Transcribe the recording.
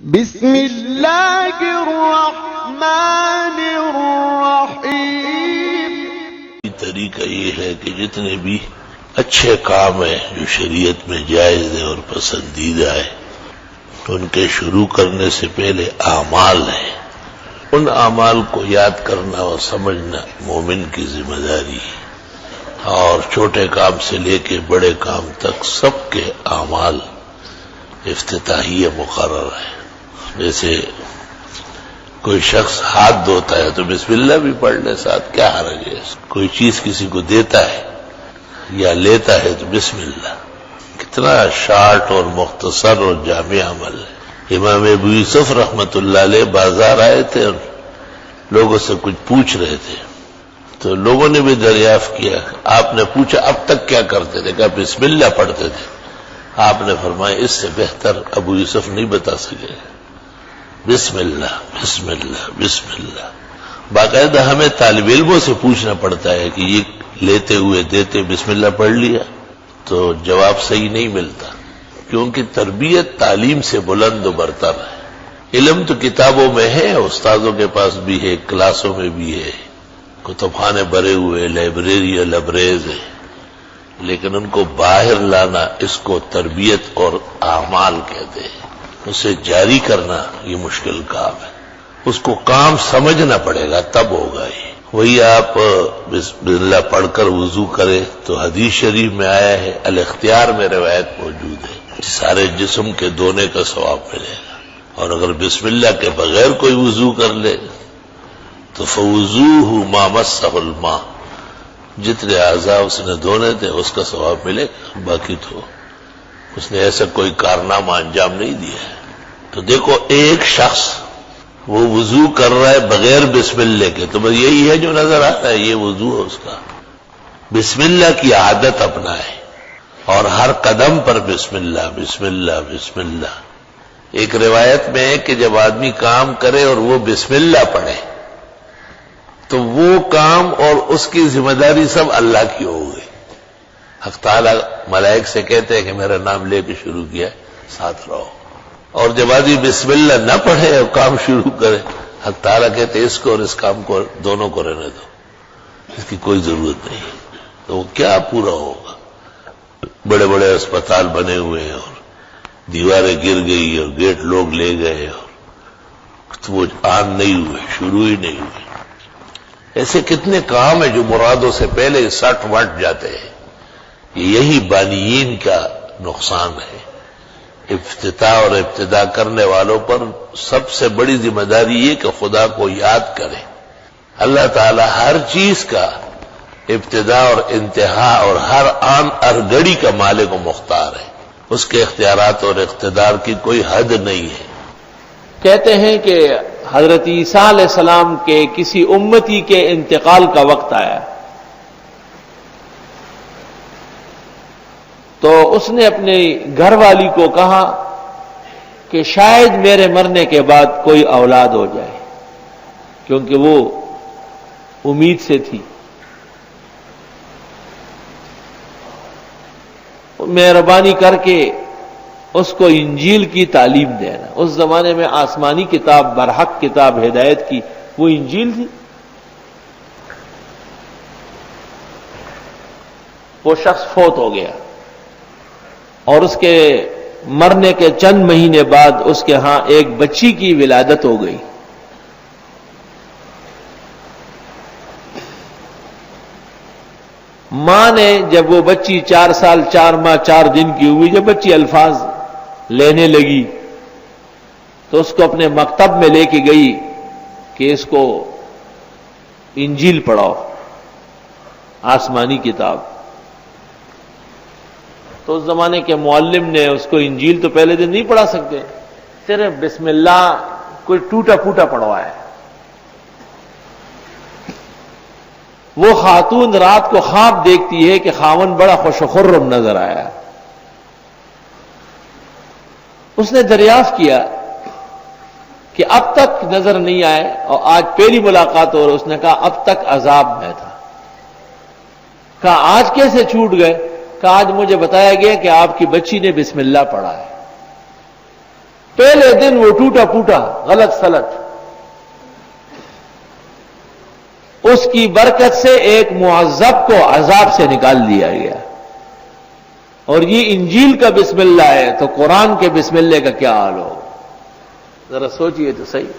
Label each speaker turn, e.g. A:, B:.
A: بسم اللہ الرحمن الرحیم۔
B: طریقہ یہ ہے کہ جتنے بھی اچھے کام ہیں جو شریعت میں جائز ہیں اور پسندیدہ ہے ان کے شروع کرنے سے پہلے اعمال ہیں، ان اعمال کو یاد کرنا اور سمجھنا مومن کی ذمہ داری ہے، اور چھوٹے کام سے لے کے بڑے کام تک سب کے اعمال افتتاحیہ مقرر ہے۔ جیسے کوئی شخص ہاتھ دھوتا ہے تو بسم اللہ بھی پڑھ لے ساتھ، کیا حرج ہے؟ کوئی چیز کسی کو دیتا ہے یا لیتا ہے تو بسم اللہ، کتنا شارٹ اور مختصر اور جامع عمل ہے۔ امام ابو یوسف رحمۃ اللہ علیہ بازار آئے تھے اور لوگوں سے کچھ پوچھ رہے تھے، تو لوگوں نے بھی دریافت کیا، آپ نے پوچھا اب تک کیا کرتے تھے؟ کہا بسم اللہ پڑھتے تھے۔ آپ نے فرمایا اس سے بہتر ابو یوسف نہیں بتا سکے، بسم اللہ بسم اللہ بسم اللہ۔ باقاعدہ ہمیں طالب علموں سے پوچھنا پڑتا ہے کہ یہ لیتے ہوئے دیتے بسم اللہ پڑھ لیا، تو جواب صحیح نہیں ملتا، کیونکہ تربیت تعلیم سے بلند و برتر ہے۔ علم تو کتابوں میں ہے، استاذوں کے پاس بھی ہے، کلاسوں میں بھی ہے، کتب خانے بھرے ہوئے، لائبریری لبریز ہے، لیکن ان کو باہر لانا اس کو تربیت اور اعمال کہتے ہیں۔ اسے جاری کرنا یہ مشکل کام ہے، اس کو کام سمجھنا پڑے گا تب ہوگا یہ۔ وہی آپ بسم اللہ پڑھ کر وضو کرے تو حدیث شریف میں آیا ہے، الاختیار میں روایت موجود ہے، سارے جسم کے دھونے کا ثواب ملے گا۔ اور اگر بسم اللہ کے بغیر کوئی وضو کر لے تو فوضوہ ما مسہ الماء، جتنے اعضاء اس نے دھونے تھے اس کا ثواب ملے گا، باقی تو اس نے ایسا کوئی کارنامہ انجام نہیں دیا ہے۔ تو دیکھو ایک شخص وہ وضو کر رہا ہے بغیر بسم اللہ کے، تو بس یہی ہے جو نظر آتا ہے، یہ وضو ہے اس کا۔ بسم اللہ کی عادت اپنائے اور ہر قدم پر بسم اللہ بسم اللہ بسم اللہ۔ ایک روایت میں ہے کہ جب آدمی کام کرے اور وہ بسم اللہ پڑھے تو وہ کام اور اس کی ذمہ داری سب اللہ کی ہو گئی۔ حق تعالیٰ ملائک سے کہتے ہیں کہ میرا نام لے کے شروع کیا ساتھ رہو، اور جب آدمی بسم اللہ نہ پڑھے اور کام شروع کرے، حق تعالیٰ کہتے ہیں اس کو اور اس کام کو دونوں کو رہنے دو، اس کی کوئی ضرورت نہیں، تو وہ کیا پورا ہوگا؟ بڑے بڑے اسپتال بنے ہوئے ہیں اور دیواریں گر گئی اور گیٹ لوگ لے گئے اور وہ آن نہیں ہوئے، شروع ہی نہیں ہوئے۔ ایسے کتنے کام ہیں جو مرادوں سے پہلے سٹ وٹ جاتے ہیں۔ یہی بانیین کا نقصان ہے۔ افتتاح اور ابتدا کرنے والوں پر سب سے بڑی ذمہ داری یہ کہ خدا کو یاد کرے۔ اللہ تعالی ہر چیز کا ابتدا اور انتہا اور ہر آن ہر گھڑی کا مالک و مختار ہے، اس کے اختیارات اور اقتدار کی کوئی حد نہیں ہے۔
C: کہتے ہیں کہ حضرت عیسیٰ علیہ السلام کے کسی امتی کے انتقال کا وقت آیا تو اس نے اپنی گھر والی کو کہا کہ شاید میرے مرنے کے بعد کوئی اولاد ہو جائے، کیونکہ وہ امید سے تھی۔ مہربانی کر کے اس کو انجیل کی تعلیم دینا۔ اس زمانے میں آسمانی کتاب، برحق کتاب ہدایت کی وہ انجیل تھی۔ وہ شخص فوت ہو گیا اور اس کے مرنے کے چند مہینے بعد اس کے ہاں ایک بچی کی ولادت ہو گئی۔ ماں نے جب وہ بچی 4 سال 4 ماہ 4 دن کی ہوئی، جب بچی الفاظ لینے لگی تو اس کو اپنے مکتب میں لے کے گئی کہ اس کو انجیل پڑھاؤ، آسمانی کتاب۔ تو اس زمانے کے معلم نے اس کو انجیل تو پہلے دن نہیں پڑھا سکتے، صرف بسم اللہ کوئی ٹوٹا پھوٹا پڑھوایا۔ وہ خاتون رات کو خواب دیکھتی ہے کہ خاوند بڑا خوش و خرم نظر آیا۔ اس نے دریافت کیا کہ اب تک نظر نہیں آئے اور آج پہلی ملاقات ہو رہی۔ اس نے کہا اب تک عذاب میں تھا۔ کہا آج کیسے چھوٹ گئے؟ کہا آج مجھے بتایا گیا کہ آپ کی بچی نے بسم اللہ پڑھا ہے۔ پہلے دن وہ ٹوٹا پوٹا غلط سلط، اس کی برکت سے ایک معذب کو عذاب سے نکال دیا گیا. اور یہ انجیل کا بسم اللہ ہے تو قرآن کے بسم اللہ کا کیا حال ہو؟ ذرا سوچئے تو صحیح.